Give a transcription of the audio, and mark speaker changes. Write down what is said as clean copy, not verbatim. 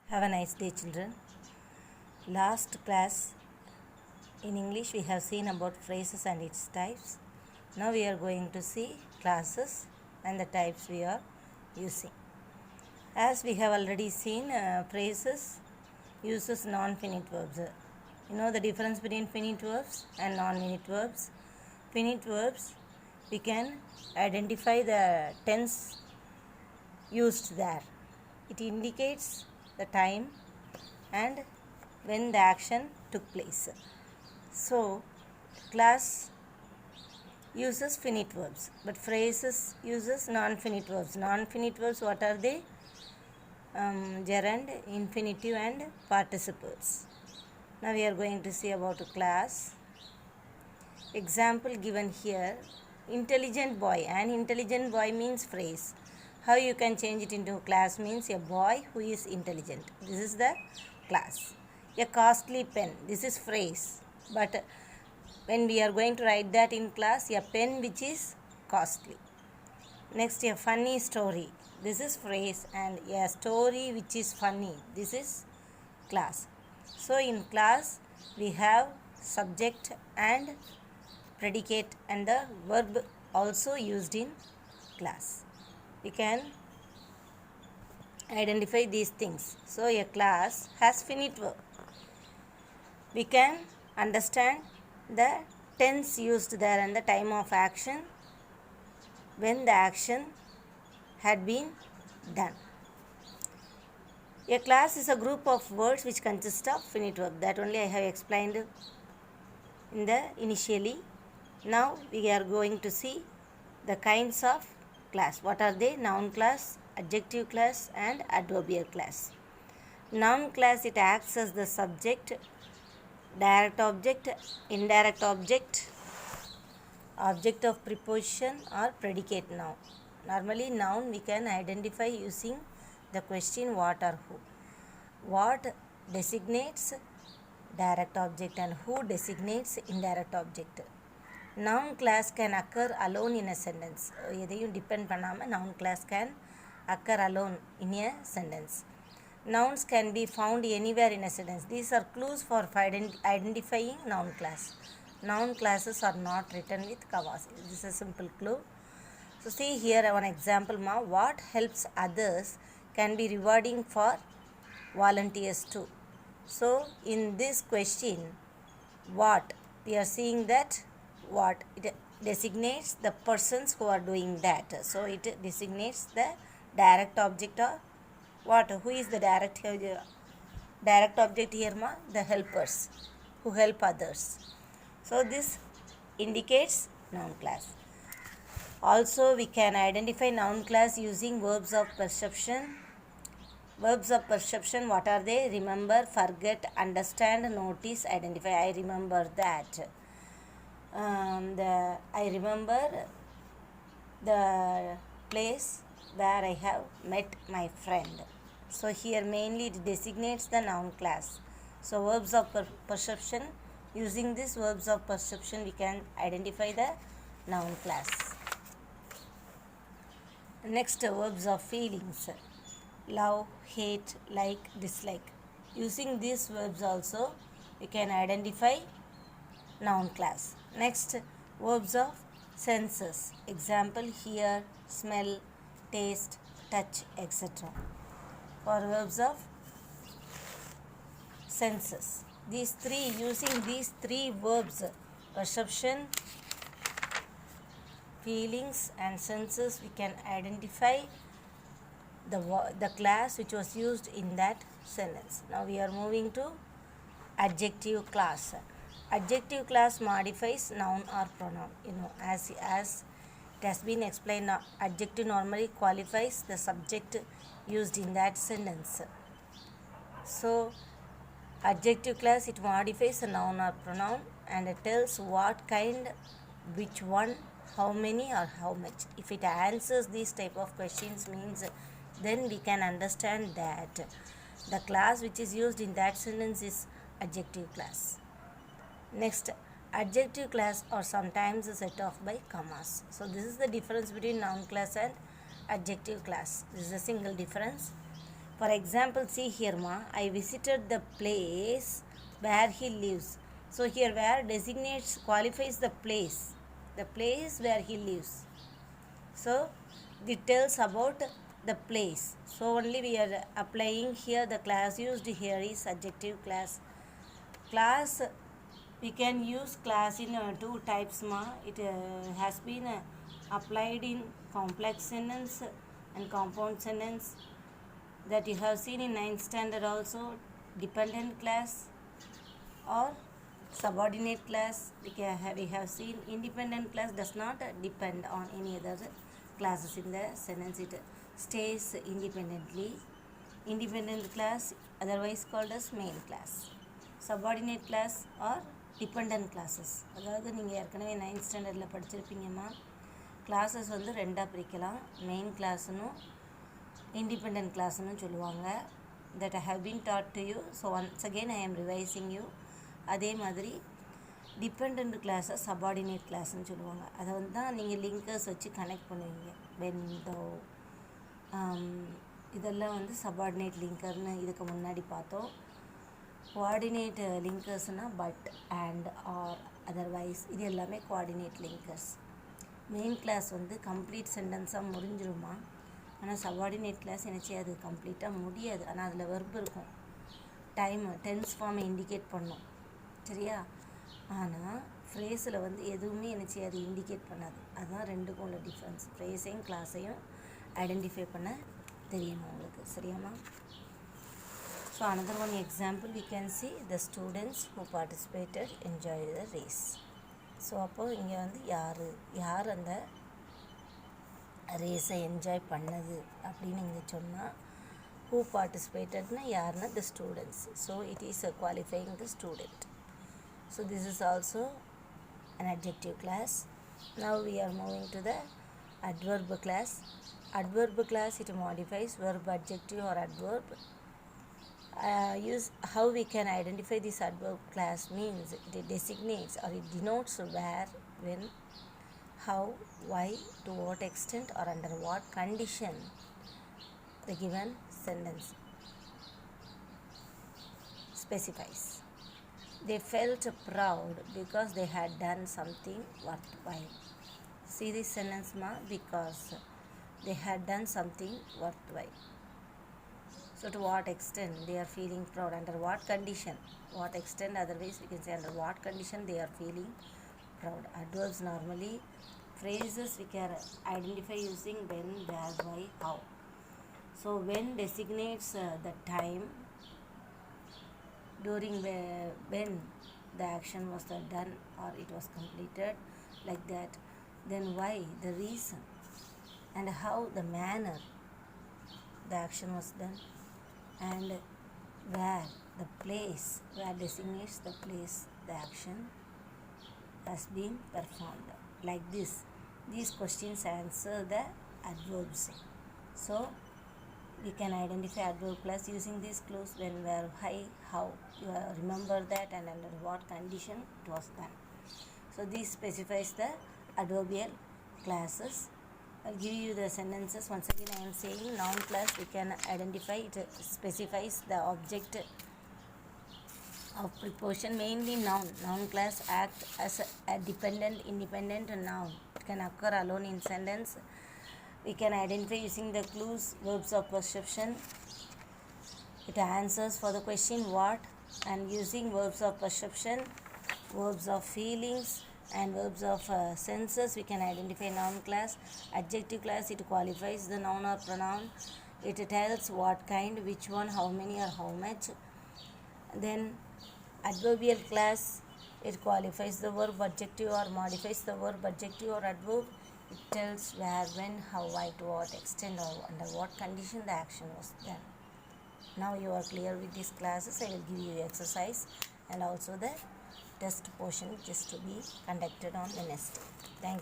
Speaker 1: Have a nice day, children. Last class in English we have seen about phrases and its types. Now we are going to see classes and the types we are using. As we have already seen, phrases uses non-finite verbs. You know the difference between finite verbs and non-finite verbs. Finite verbs, we can identify the tense used there. It indicates the time and when the action took place. So, class uses finite verbs, but phrases uses non-finite verbs. Non-finite verbs, what are they? Gerund, infinitive and participles. Now we are going to see about a class. Example given here, intelligent boy. An intelligent boy means phrase. How you can change it into class means a boy who is intelligent. This is the class. A costly pen. This is phrase. But when we are going to write that in class, a pen which is costly. Next, a funny story. This is phrase, and a story which is funny. This is class. So in class, we have subject and predicate and the verb also used in class. We can identify these things. So a class has finite verb. We can understand the tense used there and the time of action when the action had been done. A class is a group of words which consist of finite verb. That only I have explained in the initially. Now we are going to see the kinds of class. What are they? Noun class, adjective class and adverbial class. Noun class, it acts as the subject, direct object, indirect object, object of preposition or predicate noun. Normally noun we can identify using the question what or who. What designates direct object and who designates indirect object. Noun class can occur alone in a sentence. எதையும் depend பண்ணாமல் noun class can occur alone in a sentence. Nouns can be found anywhere in a sentence. These are clues for identifying noun class. Noun classes are not written with commas. This is a simple clue. So see here one example. What helps others can be rewarding for volunteers too. So in this question, what we are seeing that what it designates the persons who are doing that. So it designates the direct object or what? Who is the direct object here? The helpers who help others. So this indicates noun class. Also we can identify noun class using verbs of perception. Verbs of perception, what are they? Remember, forget, understand, notice, identify. I remember that. I remember the place where I have met my friend. So here mainly it designates the noun class. So verbs of perception, using these verbs of perception we can identify the noun class. Next, verbs of feelings. Love, hate, like, dislike. Using these verbs also we can identify noun class. Next, verbs of senses. Example, hear, smell, taste, touch, etc. For verbs of senses. Using these three verbs, perception, feelings and senses, we can identify the class which was used in that sentence. Now we are moving to adjective class. Adjective class modifies noun or pronoun. As it has been explained, adjective normally qualifies the subject used in that sentence. So adjective class, it modifies a noun or pronoun and it tells what kind, which one, how many or how much. If it answers these type of questions means then we can understand that the class which is used in that sentence is adjective class. Next, adjective class are sometimes set off by commas. So this is the difference between noun class and adjective class. This is a single difference. For example, see here, ma, I visited the place where he lives. So here where designates qualifies the place where he lives. So it tells about the place. So only we are applying here the class used here is adjective class. Class, we can use class in two types, ma. It has been applied in complex sentence and compound sentence that you have seen in 9th standard also. Dependent class or subordinate class we have seen. Independent class does not depend on any other classes in the sentence. It stays independently. Independent class otherwise called as main class. Subordinate class or dependent classes. அதாவது நீங்கள் ஏற்கனவே 9th ஸ்டாண்டர்டில் படிச்சிருப்பீங்கம்மா. Classes வந்து ரெண்டாக பிரிக்கலாம். Main கிளாஸ்னும் independent கிளாஸ்னு சொல்லுவாங்க. that I have been taught to you. So once again I am revising you. அதே மாதிரி டிபெண்ட் கிளாஸை சபார்டினேட் கிளாஸ்ன்னு சொல்லுவாங்க. அதை வந்து தான் நீங்கள் லிங்கர்ஸ் வச்சு கனெக்ட் பண்ணுவீங்க. வென் தோ இதெல்லாம் வந்து சபார்டினேட் லிங்கர்னு இதுக்கு முன்னாடி பார்த்தோம். கோஆர்டினேட் லிங்கர்ஸ்னால் பட் அண்ட் ஆர் அதர்வைஸ் இது எல்லாமே கோஆர்டினேட் லிங்கர்ஸ். மெயின் கிளாஸ் வந்து கம்ப்ளீட் சென்டென்ஸாக முடிஞ்சிருமா. ஆனால் சபார்டினேட் கிளாஸ் என்னச்சு அது கம்ப்ளீட்டாக முடியாது. ஆனால் அதில் வெர்ப் இருக்கும், டென்ஸ் ஃபார்மை இண்டிகேட் பண்ணும், சரியா. ஆனால் ஃப்ரேஸில் வந்து எதுவுமே என்னச்சு அது இண்டிகேட் பண்ணாது. அதுதான் ரெண்டுக்கும் உள்ள டிஃப்ரென்ஸ். ஃப்ரேஸையும் கிளாஸையும் ஐடென்டிஃபை பண்ண தெரியணும் உங்களுக்கு, சரியாம்மா. So another one example we can see the students who participated enjoyed the race. So அப்போது இங்கே வந்து யார் அந்த ரேஸை என்ஜாய் பண்ணது அப்படின்னு இங்கே சொன்னால் who participated யாருன்னா the students. So it is qualifying the student. So this is also an adjective class. Now we are moving to the adverb class. Adverb class, it modifies verb, adjective or adverb. Use how we can identify this adverb class means it designates or it denotes where, when, how, why, to what extent or under what condition the given sentence specifies. They felt proud because they had done something worthwhile. See this sentence, ma, because they had done something worthwhile. So to what extent they are feeling proud, under what condition, what extent, otherwise we can say under what condition they are feeling proud. Adverbs normally phrases we can identify using when, where, why, how. So when designates the time during when the action was done or it was completed, like that. Then why, the reason, and how, the manner the action was done, and where, the place, where designates the place the action has been performed. Like this, these questions answer the adverbs. So we can identify adverb class using these clues: when, where, why, how. You remember that, and under what condition it was done. So this specifies the adverbial classes. I'll give you the sentences. Once again I am saying noun class we can identify, it specifies the object of preposition, mainly noun class act as a dependent, independent noun. It can occur alone in sentence. We can identify using the clues: verbs of perception, it answers for the question what, and using verbs of perception, verbs of feelings and verbs of senses we can identify noun class. Adjective class, it qualifies the noun or pronoun, it tells what kind, which one, how many or how much. Then adverbial class, it qualifies the verb, adjective or modifies the verb, adjective or adverb. It tells where, when, how, why, to what extent or under what condition the action was done. Now you are clear with these classes. I will give you exercise and also the test portion just to be conducted on Wednesday. Thank you.